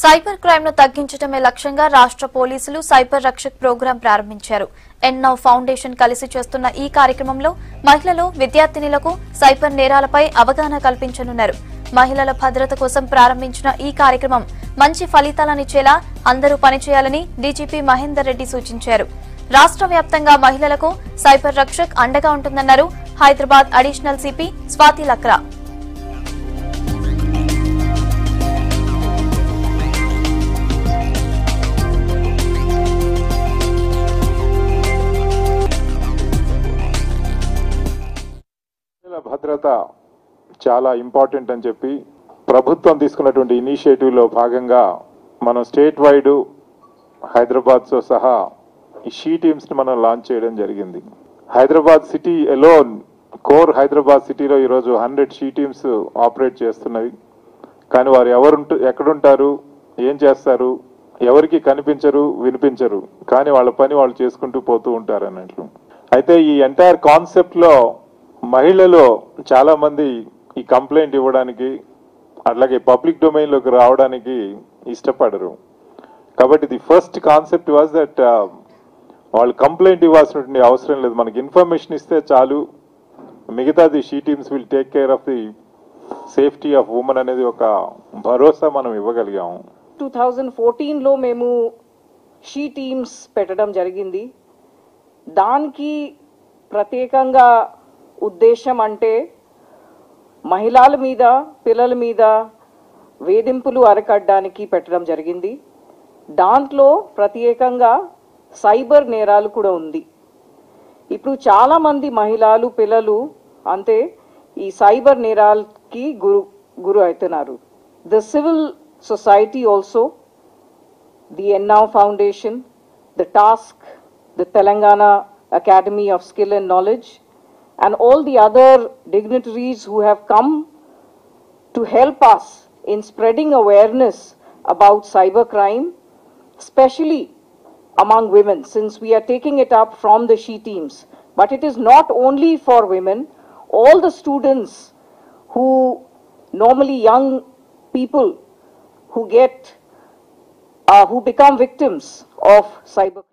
Cyber crime ను తగ్గించడమే లక్ష్యంగా రాష్ట్ర పోలీసులు సైబర్ రక్షక్ ప్రోగ్రాం ప్రారంభించారు. ఎన్నో ఫౌండేషన్ కలిసి చేస్తున్న ఈ కార్యక్రమంలో మహిళలు, విద్యార్థినులకు సైబర్ నేరాలపై అవగాహన కల్పించనున్నారు. మహిళల భద్రత కోసం ప్రారంభించిన ఈ కార్యక్రమం మంచి ఫలితాలనిచ్చేలా అందరూ పనిచేయాలని డీజీపీ మహేందర్ రెడ్డి సూచించారు. రాష్ట్ర వ్యాప్తంగా మహిళలకు సైబర్ రక్షక్ అండగా ఉంటుందన్నారు హైదరాబాద్ అడిషనల్ సిపి స్వాతి లక్రా. భద్రత చాలా ఇంపార్టెంట్ అని చెప్పి ప్రభుత్వం తీసుకున్నటువంటి ఇనిషియేటివ్ లో భాగంగా మనం స్టేట్ వైడ్ హైదరాబాద్తో సహా ఈ షీ టీమ్స్ ని మనం లాంచ్ చేయడం జరిగింది. Hyderabad city alone, core Hyderabad సిటీలో ఈరోజు 100 షీ టీమ్స్ ఆపరేట్ చేస్తున్నవి. కానీ వారు ఎక్కడుంటారు, ఏం చేస్తారు, ఎవరికి కనిపించరు, వినిపించరు, కానీ వాళ్ళ పని వాళ్ళు చేసుకుంటూ పోతూ ఉంటారు అన్నట్లు. అయితే ఈ ఎంటైర్ కాన్సెప్ట్ లో మహిళలు చాలా మంది ఈ కంప్లైంట్ ఇవ్వడానికి, అట్లాగే పబ్లిక్ డొమైన్ లోకి రావడానికి ఇష్టపడరు. కాబట్టి the first concept was that వాళ్ళు కంప్లైంట్ ఇవ్వాల్సినటువంటి అవసరం లేదు, మనకి ఇన్ఫర్మేషన్ ఇస్తే చాలు, మిగతాది she teams will take care of the safety of women అనేది ఒక భరోసా మనం ఇవ్వగలిగాము. 2014లో మేము షీ టీమ్స్ పెట్టడం జరిగింది. దానికి ప్రత్యేకంగా ఉద్దేశం అంటే మహిళల మీద, పిల్లల మీద వేధింపులు అరికట్టడానికి పెట్టడం జరిగింది. దాంట్లో ప్రత్యేకంగా సైబర్ నేరాలు కూడా ఉంది. ఇప్పుడు చాలామంది మహిళలు, పిల్లలు అంతే ఈ సైబర్ నేరాలకి గురి అవుతున్నారు. The civil society also, the ఎన్నావ్ foundation, the task, the Telangana academy of skill and knowledge, and all the other dignitaries who have come to help us in spreading awareness about cybercrime, especially among women, since we are taking it up from the she teams. But it is not only for women. All the students who normally young people who become victims of cybercrime.